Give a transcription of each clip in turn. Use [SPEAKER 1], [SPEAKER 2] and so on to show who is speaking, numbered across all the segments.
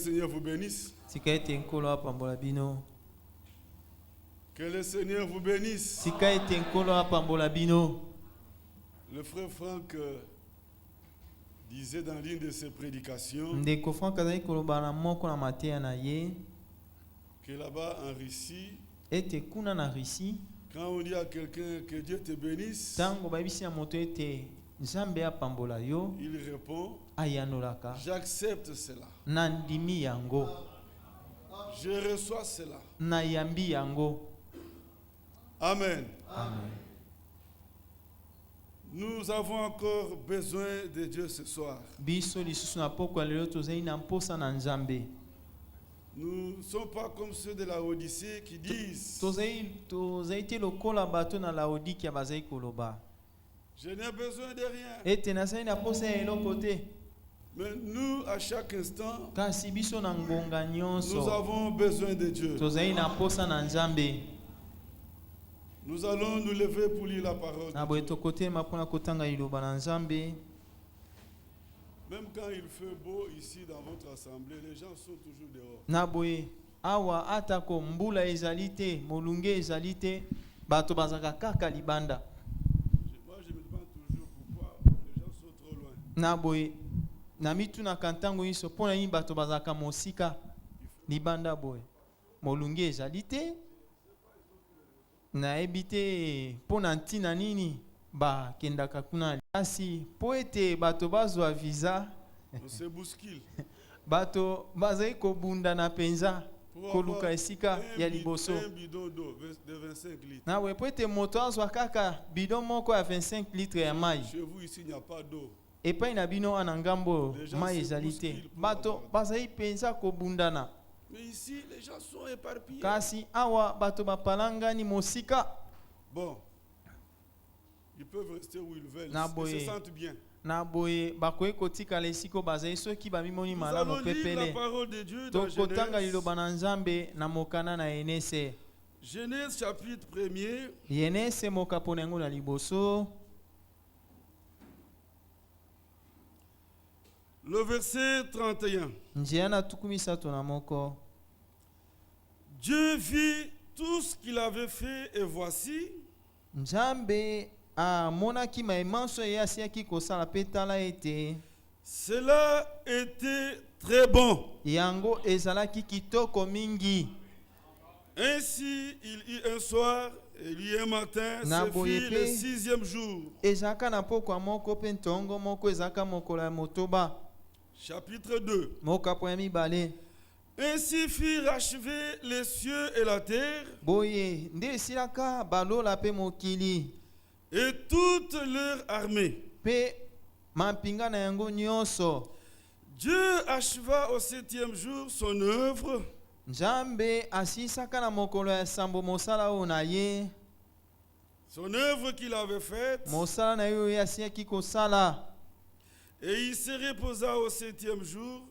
[SPEAKER 1] Seigneur vous bénisse. Que le Seigneur vous bénisse. Le frère Franck disait dans l'une de ses prédications que là-bas en Russie, quand on dit à quelqu'un que Dieu te bénisse, il répond: j'accepte cela. Je reçois cela. Amen.
[SPEAKER 2] Amen.
[SPEAKER 1] Nous avons encore besoin de Dieu ce soir. Nous ne sommes pas comme ceux de la Odyssée qui disent: je n'ai besoin de rien. Mais nous, à chaque instant, nous avons besoin de Dieu. Nous allons nous lever pour lire la parole de Dieu. Même quand il fait beau ici dans votre assemblée, les gens sont toujours dehors.
[SPEAKER 2] Moi,
[SPEAKER 1] je me demande toujours pourquoi les gens sont trop loin.
[SPEAKER 2] Na ebite pona ntina nini ba kendaka kuna asi poete bato bazwa visa
[SPEAKER 1] On se bouscule.
[SPEAKER 2] bato bazai kobunda na penza koluka esika ya liboso
[SPEAKER 1] Un bidon d'eau de 25 litres.
[SPEAKER 2] na we poete moto azwa kaka bidon moko ya 25 litres ya mai.
[SPEAKER 1] Chez vous ici il n'y a pas d'eau.
[SPEAKER 2] Epai na bino ana ngambo mai ezali te bato bazai penza kobundana.
[SPEAKER 1] Mais ici, les gens sont éparpillés.
[SPEAKER 2] Kasi awa bato bapalangani mosika.
[SPEAKER 1] Bon, ils peuvent rester où ils veulent.
[SPEAKER 2] Ils
[SPEAKER 1] se sentent bien.
[SPEAKER 2] Nous allons lire la
[SPEAKER 1] parole de Dieu dans Genèse chapitre 1er. Le verset 31. Dieu vit tout ce qu'il avait fait et voici, cela était très bon. Ainsi il y eut un soir et il y eut un matin, ce fut le 6e jour. Chapitre 2. Ainsi furent achevés les cieux et la terre, et toute leur armée. Dieu acheva au 7e jour son œuvre, son œuvre qu'il avait faite, et il se reposa au 7e jour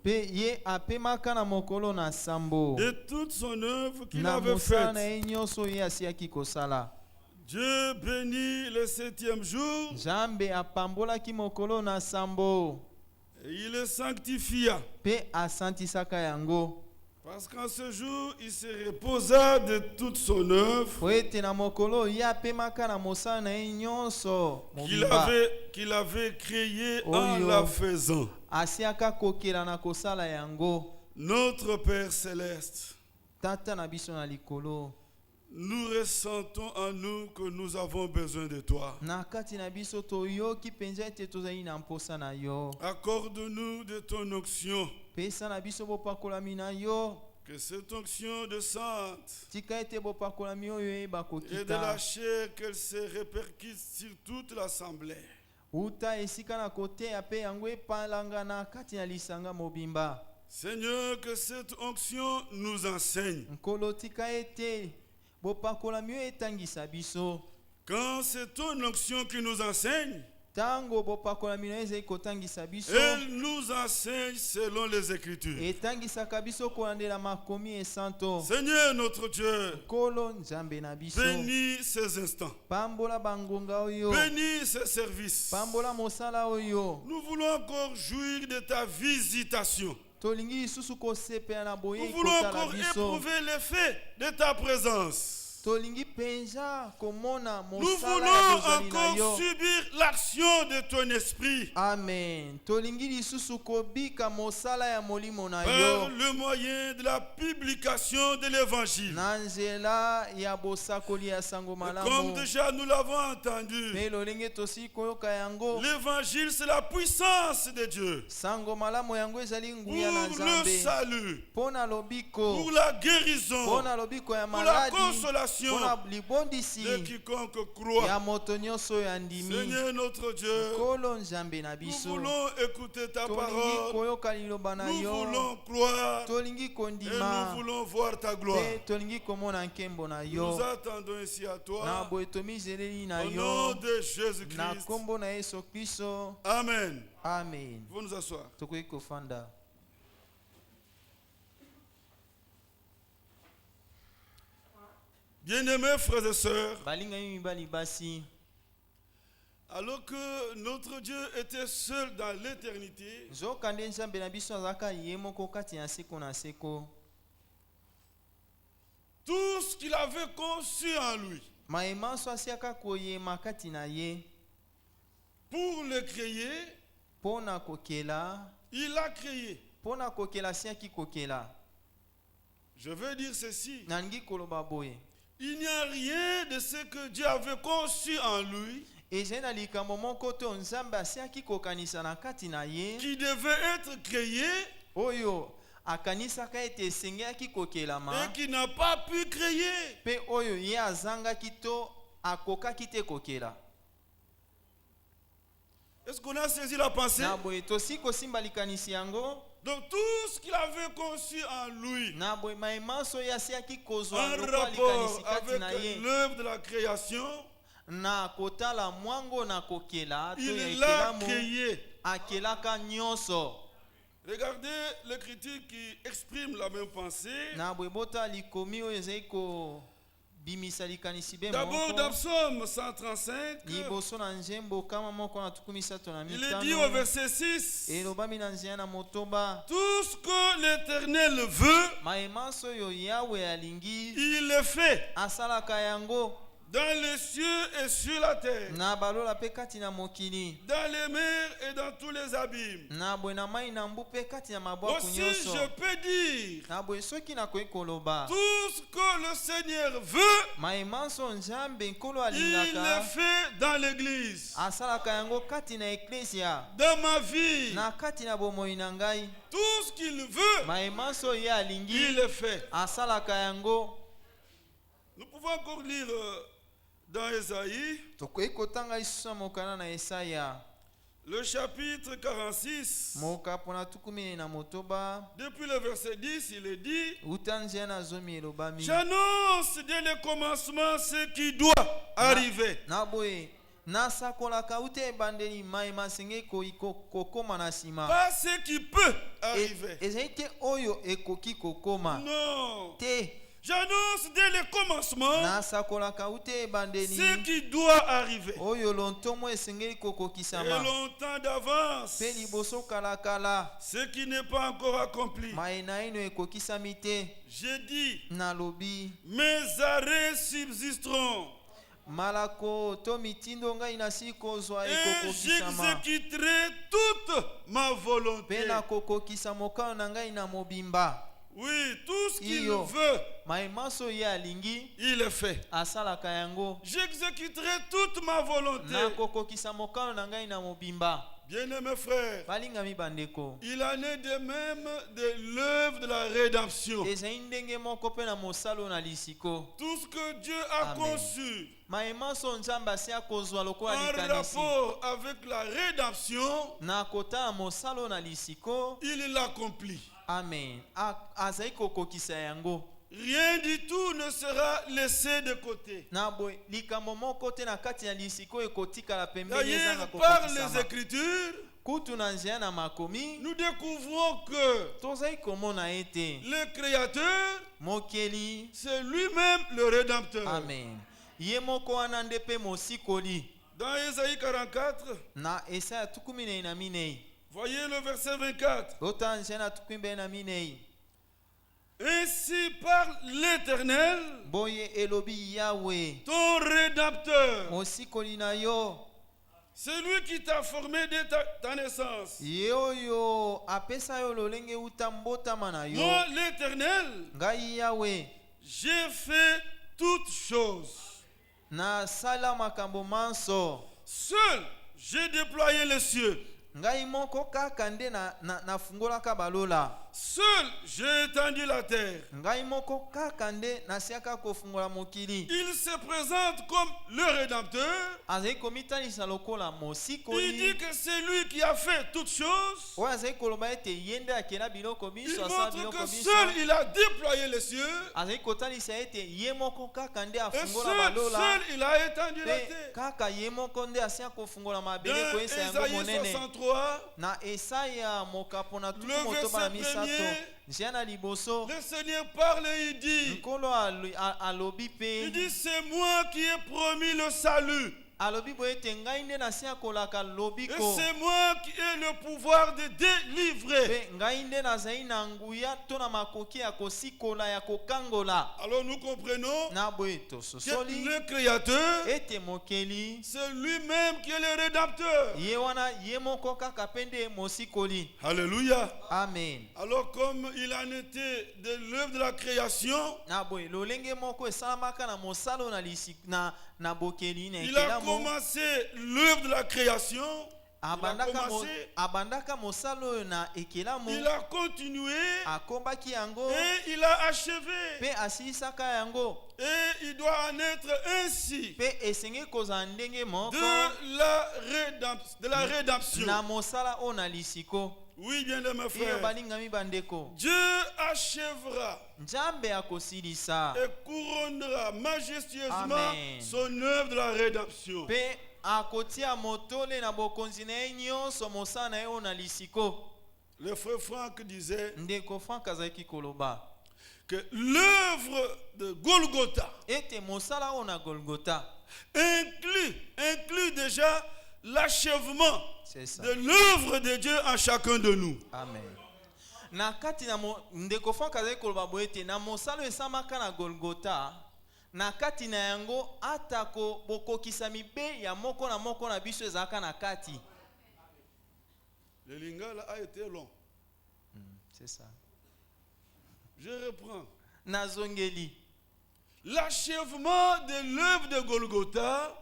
[SPEAKER 1] de toute son œuvre qu'il avait faite. Dieu bénit le 7e jour et il le sanctifia. Parce qu'en ce jour, il se reposa de toute son œuvre qu'il avait créée en la faisant. Notre Père Céleste, nous ressentons en nous que nous avons besoin de toi. Accorde-nous de ton onction, que cette onction de sainte et de la chair, qu'elle se répercute sur toute l'assemblée. Seigneur, que cette onction nous enseigne. Quand c'est ton onction qui nous enseigne, elle nous enseigne selon les Écritures. Seigneur notre Dieu, bénis ces instants, bénis ces services. Nous voulons encore jouir de ta visitation. Nous voulons encore éprouver l'effet de ta présence. Nous voulons encore subir l'action de ton esprit.
[SPEAKER 2] Amen.
[SPEAKER 1] Par le moyen de la publication de l'évangile. Comme déjà nous l'avons entendu, l'évangile c'est la puissance de Dieu pour le salut, pour la guérison, pour la consolation de quiconque croit. Seigneur notre Dieu, nous voulons écouter ta parole, nous voulons croire et nous voulons voir ta gloire. Nous attendons ici à toi au nom de Jésus-Christ. Amen.
[SPEAKER 2] Amen.
[SPEAKER 1] Vous nous asseoir. Bien-aimés frères et sœurs, alors que notre Dieu était seul dans l'éternité, tout ce qu'il avait conçu en lui, pour le créer, il a créé. Je veux dire ceci. Il n'y a rien de ce que Dieu avait conçu en lui qui devait être créé et qui n'a pas pu créer. Est-ce qu'on a saisi la pensée? Donc tout ce qu'il avait conçu en lui, en rapport avec l'œuvre de la création, il l'a créé. Regardez l'écriture qui exprime la même pensée. D'abord dans Psaume 135, il est dit au verset 6, tout ce que l'Éternel veut, il le fait dans les cieux et sur la terre, dans les mers et dans tous les abîmes. Aussi je peux dire, tout ce que le Seigneur veut, il le fait dans l'église, dans ma vie. Tout ce qu'il veut, il le fait. Nous pouvons encore lire dans Ésaïe, le chapitre 46, depuis le verset 10, il est dit, j'annonce dès le commencement ce qui doit arriver. Pas ce qui peut arriver. Non. J'annonce dès le commencement ce qui doit arriver. Et longtemps d'avance, ce qui n'est pas encore accompli. J'ai dit, mes arrêts subsisteront. Et j'exécuterai toute ma volonté. Oui, tout ce qu'il veut, il le fait. J'exécuterai toute ma volonté. Bien-aimés frères, il en est de même de l'œuvre de la rédemption. Tout ce que Dieu a conçu en rapport avec la rédemption, il l'accomplit.
[SPEAKER 2] Amen.
[SPEAKER 1] Rien du tout ne sera laissé de côté. D'ailleurs, par les Écritures, nous découvrons que le Créateur, c'est lui-même le Rédempteur.
[SPEAKER 2] Amen.
[SPEAKER 1] Dans Ésaïe 44, Voyez le verset 24. Ainsi parle l'Éternel, ton Rédempteur, celui qui t'a formé dès ta naissance. Moi, l'Éternel, j'ai fait toutes choses. Seul, j'ai déployé les cieux. Seul, j'ai étendu la terre. Il se présente comme le Rédempteur. Il dit que c'est lui qui a fait toutes choses. Il montre que seul il a déployé les cieux. Et seul il a étendu la terre. Dans Ésaïe 63, le verset 1er, le Seigneur parle et il dit, c'est moi qui ai promis le salut. Et c'est moi qui ai le pouvoir de délivrer. Alors nous comprenons que le Créateur, c'est lui-même qui est le Rédempteur. Alléluia.
[SPEAKER 2] Amen.
[SPEAKER 1] Alors comme il en était de l'œuvre de la création, il a commencé l'œuvre de la création. Il a continué et il a achevé. Et il doit en être ainsi de la rédemption. Oui, bien mes frères. Dieu achèvera et couronnera majestueusement son œuvre de la rédemption. Le frère Franck disait que l'œuvre de Golgotha inclut déjà l'achèvement de l'œuvre de Dieu en chacun de nous.
[SPEAKER 2] Amen. Na kati na ndeko fa kaza koloba boete na mosalo esamaka na Golgotha na kati na yango atako bokokisa mibe ya moko na biso ezaka na kati.
[SPEAKER 1] Le lingala a été long.
[SPEAKER 2] C'est ça.
[SPEAKER 1] Je reprends.
[SPEAKER 2] Nazongeli.
[SPEAKER 1] L'achèvement de l'œuvre de Golgotha.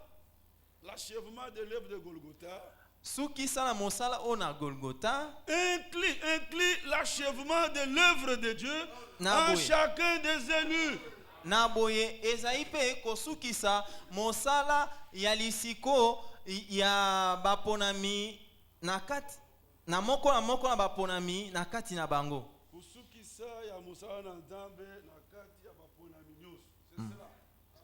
[SPEAKER 1] Inclut l'achèvement de l'œuvre de Dieu en chacun des élus.
[SPEAKER 2] Naboye ezaipe kosukisa mosala ya lisiko ya baponami nakati na moko na baponami nakati na bango.
[SPEAKER 1] Kusukisa ya mosala na nzambe nakati ya baponami nyos.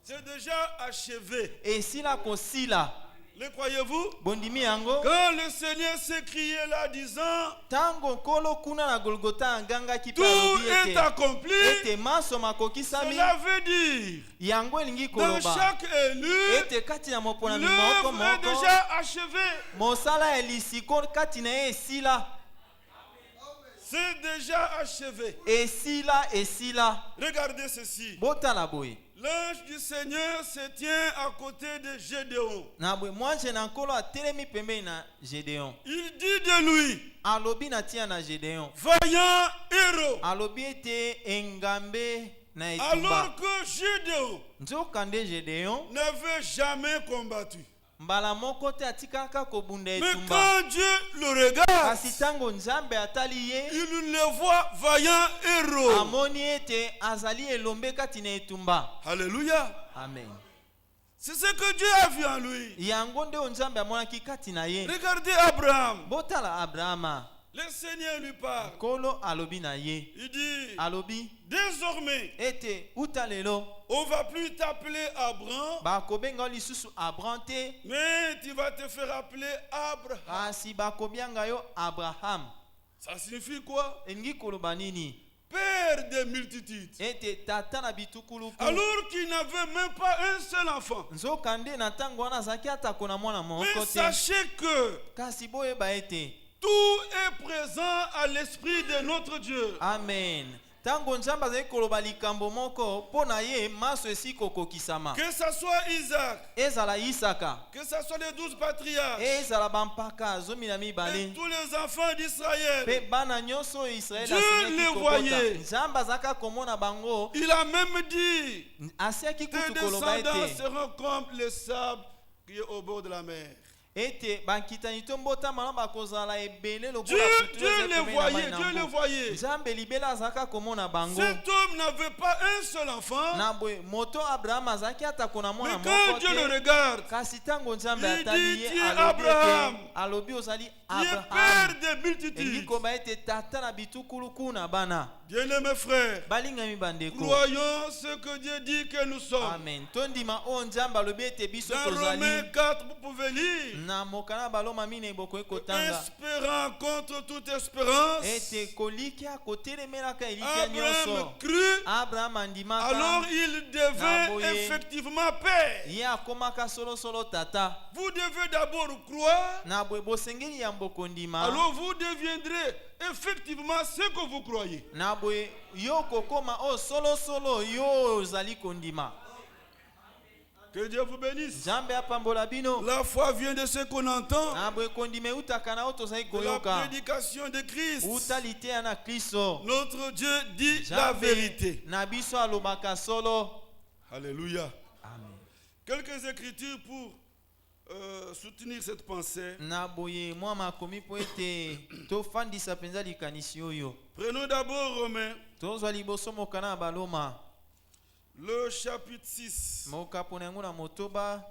[SPEAKER 1] C'est déjà achevé.
[SPEAKER 2] Et si la kosila.
[SPEAKER 1] Le croyez-vous?
[SPEAKER 2] Bondimi yango.
[SPEAKER 1] Quand le Seigneur s'est crié là disant
[SPEAKER 2] tango kolo kuna na Golgotha nganga ki
[SPEAKER 1] tout est accompli. Cela veut dire
[SPEAKER 2] yango elingi koloba.
[SPEAKER 1] Dans chaque élu l'œuvre est déjà achevée.
[SPEAKER 2] Mosala elisiko kati na esila.
[SPEAKER 1] C'est déjà achevé.
[SPEAKER 2] Esila.
[SPEAKER 1] Regardez ceci.
[SPEAKER 2] Botala boye.
[SPEAKER 1] L'ange du Seigneur se tient à côté de Gédéon. Il dit de lui, vaillant héros. Alors que Gédéon n'avait jamais combattu. Mais quand Dieu le regarde, il le voit vaillant héros. Alléluia.
[SPEAKER 2] Amen.
[SPEAKER 1] C'est ce que Dieu a vu en lui. Regardez Abraham. Le Seigneur lui parle. Il dit, désormais, on ne va plus t'appeler Abraham, mais tu vas te faire appeler Abraham. Ça signifie quoi? Père des multitudes. Alors qu'il n'avait même pas un seul enfant. Mais sachez que tout est présent à l'esprit de notre Dieu.
[SPEAKER 2] Amen. Tango nzambe azali koloba likambo moko mpo na ye maso esi kokokisama.
[SPEAKER 1] Que ça soit Isaac,
[SPEAKER 2] ezala Isaka,
[SPEAKER 1] que ça soit les 12 patriarches,
[SPEAKER 2] ezala bampaka zomi na
[SPEAKER 1] et
[SPEAKER 2] mibale,
[SPEAKER 1] tous les enfants d'Israël.
[SPEAKER 2] pe bana nyonso oyo Israeli
[SPEAKER 1] Dieu
[SPEAKER 2] asinyaki
[SPEAKER 1] les
[SPEAKER 2] kobota.
[SPEAKER 1] voyait.
[SPEAKER 2] Nzambe azalaka komona bango,
[SPEAKER 1] Il a même dit,
[SPEAKER 2] asiaki
[SPEAKER 1] tes
[SPEAKER 2] kutu koloba
[SPEAKER 1] descendants
[SPEAKER 2] ete
[SPEAKER 1] seront comme le sable qui est au bord de la mer.
[SPEAKER 2] ete bankitani to mbotama na bakozala ebele
[SPEAKER 1] Dieu,
[SPEAKER 2] lokola
[SPEAKER 1] Dieu les voyait, Dieu les voyait.
[SPEAKER 2] Nzambe libela azalaka komona bango.
[SPEAKER 1] Cet homme n'avait pas un seul enfant,
[SPEAKER 2] Na boye moto Abraham azalaki atako na
[SPEAKER 1] mais
[SPEAKER 2] mwana
[SPEAKER 1] quand
[SPEAKER 2] moko
[SPEAKER 1] Dieu le
[SPEAKER 2] te,
[SPEAKER 1] regarde,
[SPEAKER 2] kasi ntango Nzambe
[SPEAKER 1] il
[SPEAKER 2] atali
[SPEAKER 1] dit,
[SPEAKER 2] ye
[SPEAKER 1] tu es
[SPEAKER 2] alobi
[SPEAKER 1] Abraham,
[SPEAKER 2] ete alobi ozali
[SPEAKER 1] qui est
[SPEAKER 2] Abraham,
[SPEAKER 1] père des
[SPEAKER 2] elingi
[SPEAKER 1] multitudes.
[SPEAKER 2] koba ete tata na bitukuluku na bana.
[SPEAKER 1] Bien-aimés frères,
[SPEAKER 2] Balingami bandeko,
[SPEAKER 1] croyons ce que Dieu dit que nous sommes.
[SPEAKER 2] amen. Tondima o Nzambe alobi ete biso
[SPEAKER 1] Dans Romains
[SPEAKER 2] tozali
[SPEAKER 1] 4, vous pouvez lire.
[SPEAKER 2] na mokana baloma mine bokoki kotanga
[SPEAKER 1] Espérant contre toute espérance,
[SPEAKER 2] ete kolikia kotelemelaka elikia
[SPEAKER 1] Abraham
[SPEAKER 2] nyonso.
[SPEAKER 1] crut,
[SPEAKER 2] Abraham andimaka,
[SPEAKER 1] alors il devint
[SPEAKER 2] Naboye.
[SPEAKER 1] effectivement père.
[SPEAKER 2] ye akomaka solosolo tata.
[SPEAKER 1] Vous devez d'abord croire,
[SPEAKER 2] Na boye bosengeli ya mbokondima,
[SPEAKER 1] alors vous deviendrez effectivement ce que vous croyez.
[SPEAKER 2] na boye yo kokoma o solosolo yo ozali kondima.
[SPEAKER 1] Que Dieu vous bénisse.
[SPEAKER 2] Nzambe apambola bino.
[SPEAKER 1] La foi vient de ce qu'on entend,
[SPEAKER 2] Na boye kondima eutaka na o tozali
[SPEAKER 1] de la
[SPEAKER 2] koyoka,
[SPEAKER 1] prédication de Christ.
[SPEAKER 2] utali te ya na Kristo.
[SPEAKER 1] Notre Dieu dit la
[SPEAKER 2] Nzambe
[SPEAKER 1] vérité.
[SPEAKER 2] na biso alobaka solo.
[SPEAKER 1] Alléluia.
[SPEAKER 2] Amen.
[SPEAKER 1] Quelques écritures pour soutenir cette pensée.
[SPEAKER 2] Na boye mwa makomi po ete tofandisa penza likanisi oyo.
[SPEAKER 1] Prenons d'abord Romains,
[SPEAKER 2] Tozwa liboso mokana ya baloma,
[SPEAKER 1] le chapitre 6.
[SPEAKER 2] mokapo na yango na motoba,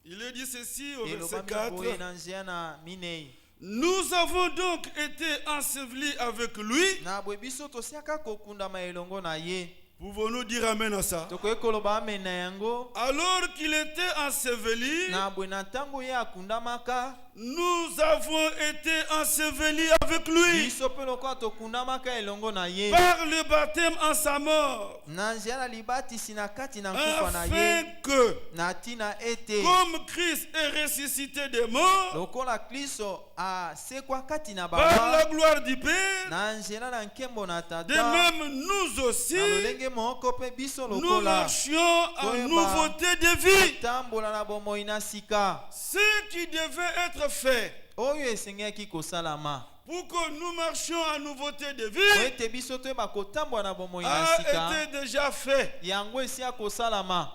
[SPEAKER 1] Il est dit ceci au verset
[SPEAKER 2] elobami
[SPEAKER 1] 4.
[SPEAKER 2] boye na nzia na minei.
[SPEAKER 1] Nous avons donc été ensevelis avec lui.
[SPEAKER 2] Na boye biso tosiaka kokundama elongo na ye.
[SPEAKER 1] Pouvons-nous dire amen à ça?
[SPEAKER 2] Tokoki koloba amen na yango.
[SPEAKER 1] Alors qu'il était enseveli,
[SPEAKER 2] Na boye na ntango ye akundamaka,
[SPEAKER 1] nous avons été ensevelis avec lui
[SPEAKER 2] biso mpe lokola tokundamaka elongo na ye,
[SPEAKER 1] par le baptême en sa mort,
[SPEAKER 2] na nzia na libatisi na kati na nkufa na
[SPEAKER 1] afin
[SPEAKER 2] ye,
[SPEAKER 1] que,
[SPEAKER 2] na ntina ete
[SPEAKER 1] comme Christ est ressuscité des morts
[SPEAKER 2] lokola Kristo asekwa kati na
[SPEAKER 1] par la
[SPEAKER 2] baba,
[SPEAKER 1] gloire du Père,
[SPEAKER 2] na nzela na nkembo na
[SPEAKER 1] de
[SPEAKER 2] tata,
[SPEAKER 1] même nous aussi,
[SPEAKER 2] na lolenge moko mpe biso
[SPEAKER 1] nous
[SPEAKER 2] lokola
[SPEAKER 1] marchions en
[SPEAKER 2] Toyeba.
[SPEAKER 1] nouveauté de vie.
[SPEAKER 2] tambola na bomoi na sika
[SPEAKER 1] Ce qui devait être fait
[SPEAKER 2] oyo esengaki kosalama
[SPEAKER 1] pour que nous marchions en nouveauté de
[SPEAKER 2] po
[SPEAKER 1] vie
[SPEAKER 2] ete biso toyeba kotambola na bomoi na
[SPEAKER 1] a
[SPEAKER 2] sika,
[SPEAKER 1] été déjà fait.
[SPEAKER 2] yango esi akosalama.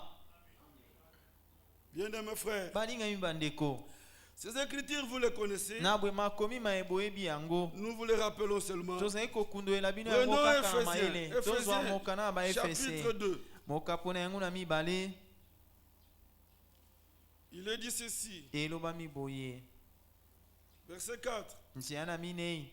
[SPEAKER 1] Bien aimés frères,
[SPEAKER 2] Balingami bandeko,
[SPEAKER 1] ces écritures vous les connaissez.
[SPEAKER 2] na bwe makomi maeboyebi yango
[SPEAKER 1] Nous vous les rappelons seulement.
[SPEAKER 2] tozali kokundolela bino yango
[SPEAKER 1] Prenons
[SPEAKER 2] kaka na mayele. Tozwa
[SPEAKER 1] Ephésiens,
[SPEAKER 2] mokana ya baefese
[SPEAKER 1] chapitre 2.
[SPEAKER 2] mokapo na yango na mibale,
[SPEAKER 1] Il est dit ceci,
[SPEAKER 2] elobami boye,
[SPEAKER 1] verset 4.
[SPEAKER 2] nzia na minei.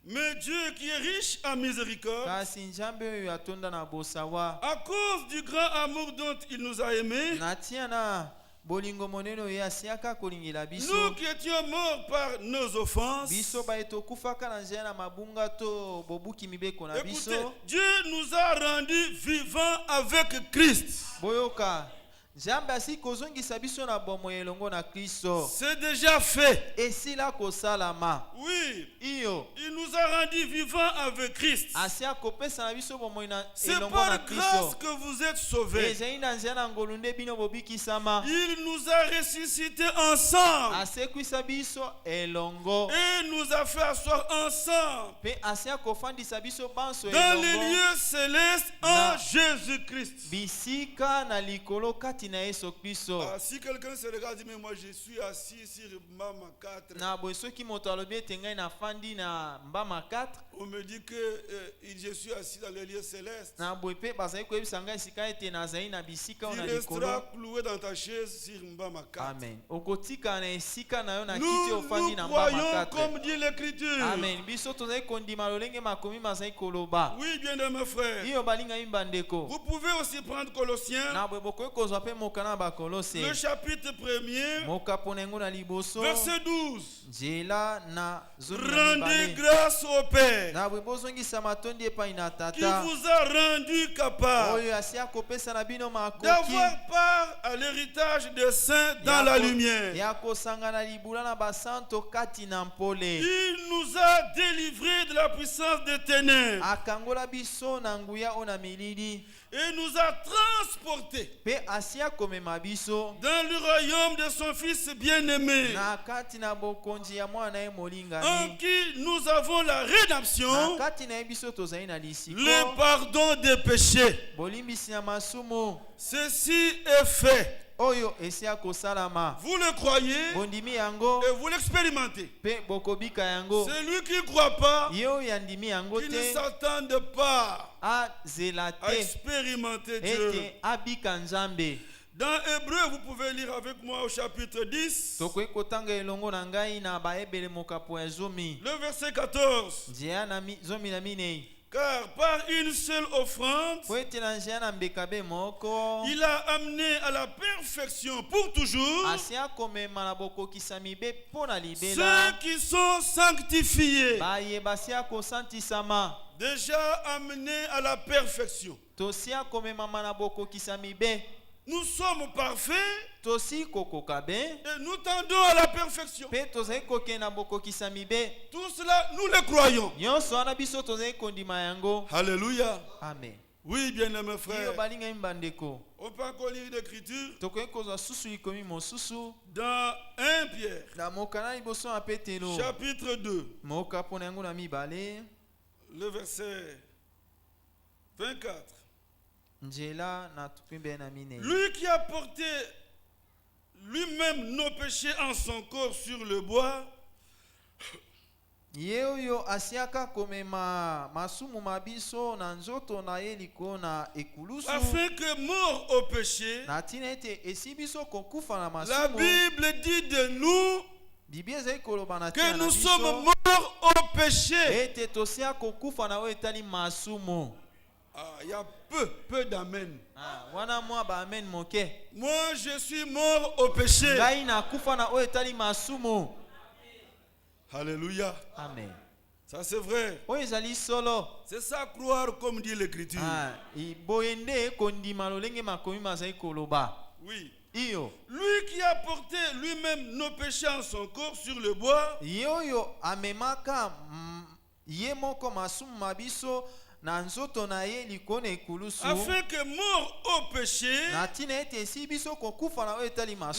[SPEAKER 1] Mais Dieu qui est riche en miséricorde,
[SPEAKER 2] Kasi nzambe oyo atonda na bosawa,
[SPEAKER 1] à cause du grand amour dont il nous a aimés,
[SPEAKER 2] na tia na bolingo monene oyo asiaka kolingela biso,
[SPEAKER 1] nous qui étions morts par nos offenses,
[SPEAKER 2] biso baye tokufaka na nzela na mabunga to bobuki mibeko na
[SPEAKER 1] écoutez,
[SPEAKER 2] biso.
[SPEAKER 1] Dieu nous a rendus vivants avec Christ.
[SPEAKER 2] Boyoka, nzambe asi kozongisa biso na bomoi elongo na Kristo,
[SPEAKER 1] C'est déjà fait.
[SPEAKER 2] esila kosalama.
[SPEAKER 1] Oui,
[SPEAKER 2] Iyo
[SPEAKER 1] il nous a rendus vivants avec Christ.
[SPEAKER 2] asi akopesa na biso bomoi na
[SPEAKER 1] C'est
[SPEAKER 2] elongo
[SPEAKER 1] par
[SPEAKER 2] na
[SPEAKER 1] grâce
[SPEAKER 2] Kristo.
[SPEAKER 1] que vous êtes sauvés.
[SPEAKER 2] Ezali na nzela na ngolu nde bino bobikisama,
[SPEAKER 1] Il nous a ressuscités ensemble
[SPEAKER 2] asekwisa biso elongo,
[SPEAKER 1] et nous a fait asseoir ensemble
[SPEAKER 2] pe asi akofandisa biso banso
[SPEAKER 1] dans les
[SPEAKER 2] elongo
[SPEAKER 1] lieux célestes en
[SPEAKER 2] Na-
[SPEAKER 1] Jésus-Christ.
[SPEAKER 2] bisika na likolo kati na Yesu Kristo.
[SPEAKER 1] Ah, si quelqu'un se regarde, dit, mais moi je suis assis sur Mama 4,
[SPEAKER 2] Na boye soki moto alobi ete ngai nafandi na mbama 4,
[SPEAKER 1] on me dit que je suis assis dans les lieux célestes.
[SPEAKER 2] na boye mpe bazali koyebisa ngai esika ete nazali na bisika oyo
[SPEAKER 1] Tu
[SPEAKER 2] na
[SPEAKER 1] resteras
[SPEAKER 2] likolo.
[SPEAKER 1] cloué dans ta chaise sur Mbama 4.
[SPEAKER 2] Amen. Okotika na esika na yo na kiti
[SPEAKER 1] Nous,
[SPEAKER 2] ofandi
[SPEAKER 1] nous
[SPEAKER 2] na mbama
[SPEAKER 1] croyons
[SPEAKER 2] 4.
[SPEAKER 1] comme dit l'Écriture.
[SPEAKER 2] Amen. Biso tozali kondima lolenge makomi mazali koloba.
[SPEAKER 1] Oui, bien aimés frères.
[SPEAKER 2] Iyo balingami bandeko.
[SPEAKER 1] Vous pouvez aussi prendre Colossiens,
[SPEAKER 2] Na boye bokoki kozwa mpe
[SPEAKER 1] Le chapitre 1er, verset 12. Rendez grâce au Père qui vous a rendu capable d'avoir part à l'héritage des saints dans la lumière. Il nous a délivrés de la puissance des ténèbres et nous a transportés dans le royaume de son Fils bien-aimé, en qui nous avons la rédemption, le pardon des péchés. Ceci est fait. Vous le croyez et vous l'expérimentez. Celui qui ne croit pas, qui ne s'attend pas à expérimenter Dieu. Dans Hébreu, vous pouvez lire avec moi au chapitre 10, le verset 14. Car par une seule offrande, il a amené à la perfection pour toujours ceux qui sont sanctifiés, déjà amenés à la perfection. Nous sommes parfaits et nous tendons à la perfection. Tout cela, nous le croyons. Alléluia.
[SPEAKER 2] Amen.
[SPEAKER 1] Oui, bien-aimés frères. On peut encore lire l'écriture dans 1 Pierre, chapitre 2, le verset 24. Lui qui a porté lui-même nos péchés en son corps sur le bois, afin que mort au péché, la Bible dit de nous que nous sommes morts au péché. Il y a peu d'amen. Moi, je suis mort au péché. Alléluia.
[SPEAKER 2] Amen.
[SPEAKER 1] Ça c'est vrai. C'est ça croire comme dit l'écriture. Oui. Lui qui a porté lui-même nos péchés en son corps sur le bois, afin que mort au péché,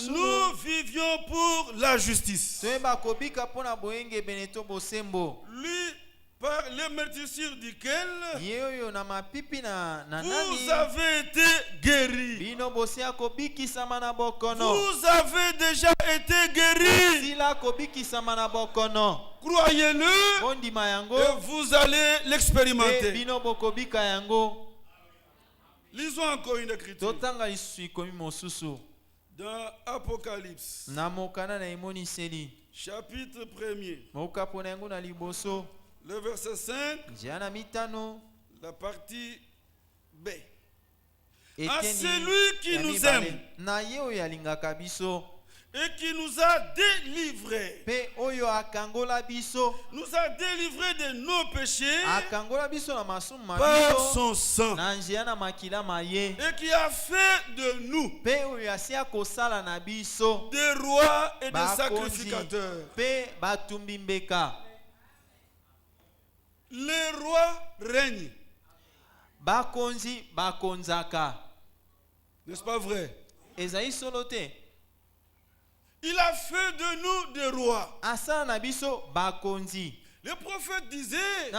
[SPEAKER 1] nous vivions pour la justice. Lui, par les meurtrissures duquel vous avez été guéris. Vous avez déjà été guéris. Croyez-le et vous allez l'expérimenter. Lisons encore une écriture. Dans Apocalypse, chapitre 1er, le verset 5, la partie B. À celui qui nous aime et qui nous a délivrés, nous a délivrés de nos péchés par son sang, et qui a fait de nous des rois et des sacrificateurs. Les rois règnent. N'est-ce pas vrai? Il a fait de nous des rois. Le prophète disait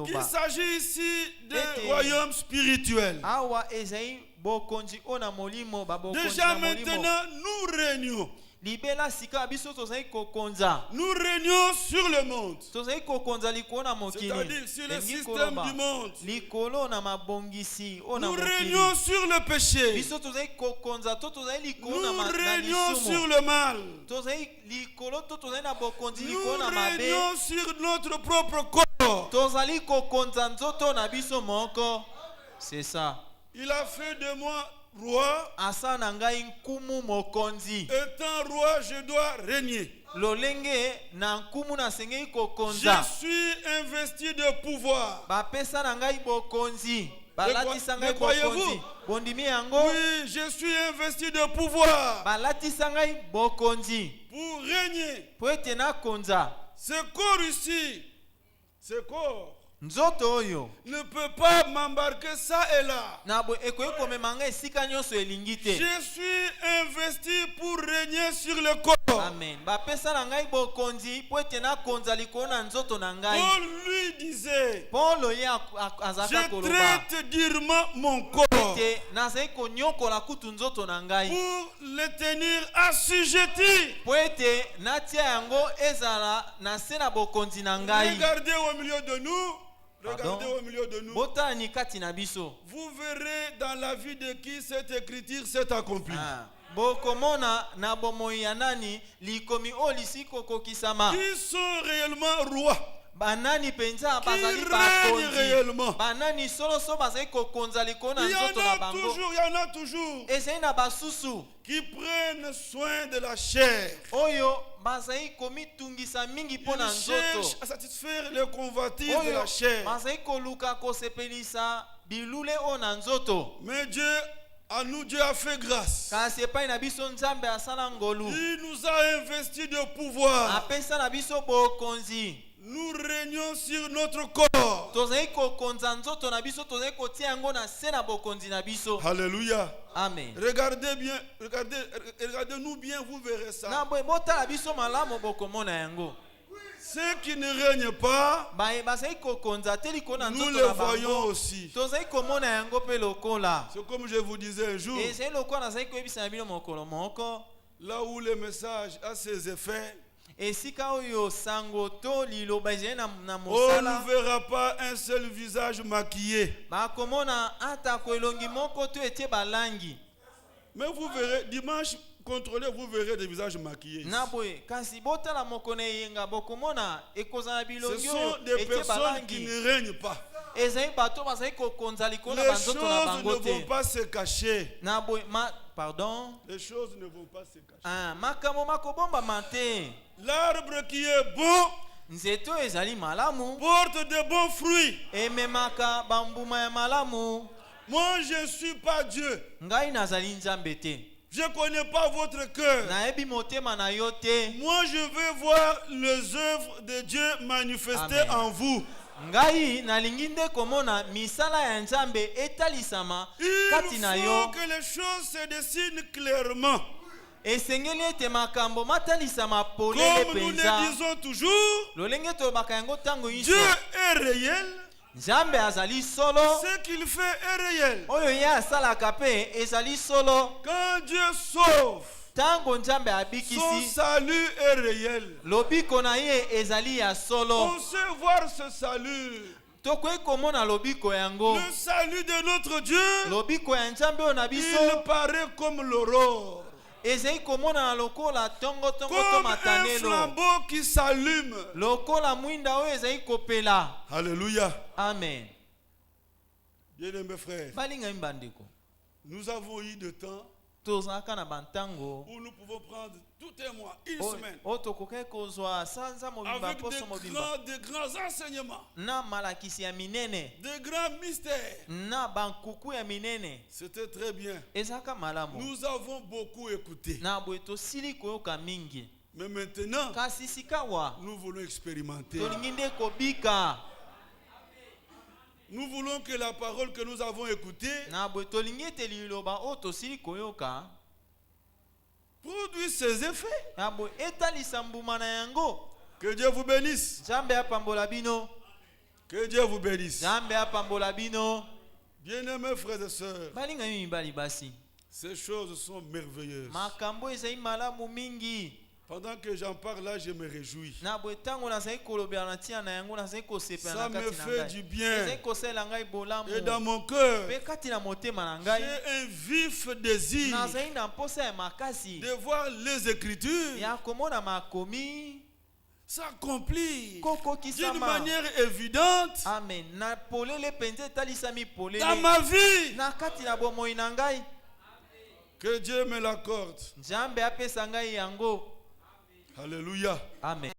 [SPEAKER 1] qu'il s'agit ici d'un royaume spirituel. Déjà maintenant, nous régnons. Nous régnons sur le monde, c'est-à-dire sur le système du monde. Nous régnons sur le péché. Nous régnons sur le mal. Nous régnons sur notre propre corps.
[SPEAKER 2] C'est ça.
[SPEAKER 1] Il a fait de moi roi, étant roi, je dois régner. Je suis investi de pouvoir. Le croyez-vous? Oui, je suis investi de pouvoir pour régner. Ce corps ici, ce corps ne peut pas m'embarquer ça et là. Je suis investi pour régner sur le corps.
[SPEAKER 2] Amen.
[SPEAKER 1] Paul lui disait, je traite durement mon corps pour le tenir assujetti. Regardez au milieu de nous. Regardez au milieu de nous. Vous verrez dans la vie de qui cette écriture s'est accomplie. Qui sont réellement rois? Qui règnent réellement? Il y en a toujours qui prennent soin de la chair. Ils cherchent à satisfaire les convoitises de la chair. Mais Dieu a fait grâce. Il nous a investi de pouvoir. Nous régnons sur notre corps. Alléluia.
[SPEAKER 2] Amen.
[SPEAKER 1] Regardez-nous bien, vous verrez ça. Ceux qui ne règnent pas, nous les voyons aussi. C'est comme je vous disais un jour, là où le message a ses effets, on ne verra pas un seul visage maquillé. Mais vous verrez, dimanche, contrôlez, vous verrez des visages maquillés. Ce sont des personnes qui ne règnent pas. Les choses ne vont pas se cacher.
[SPEAKER 2] Pardon?
[SPEAKER 1] Les choses ne vont pas se cacher. L'arbre qui est bon porte de bons fruits. Moi, je ne suis pas Dieu. Je ne connais pas votre cœur. Moi, je veux voir les œuvres de Dieu manifestées en vous. Il faut que les choses se dessinent clairement. Comme nous le disons toujours, Dieu est réel. Ce qu'il fait est réel. Quand Dieu sauve, son salut est réel. On sait voir ce salut. Le salut de notre Dieu, il paraît comme l'aurore. Comme un flambeau qui s'allume. Alléluia.
[SPEAKER 2] Amen.
[SPEAKER 1] Bien-aimés frères, nous avons eu de temps où nous pouvons prendre tout un mois, une semaine, avec de grands enseignements, de grands mystères. C'était très bien. Nous avons beaucoup écouté. Mais maintenant, nous voulons expérimenter. Nous voulons que la parole que nous avons écoutée produise ses effets. Que Dieu vous bénisse. Que Dieu vous bénisse. Bien-aimés frères et sœurs, ces choses sont merveilleuses. Pendant que j'en parle là, je me réjouis. Ça me fait du bien. Et dans mon cœur, j'ai un vif désir de voir les Écritures s'accomplir d'une manière évidente dans ma vie. Que Dieu me l'accorde.
[SPEAKER 2] Nzambe apesa ngai yango.
[SPEAKER 1] Alléluia.
[SPEAKER 2] Amen.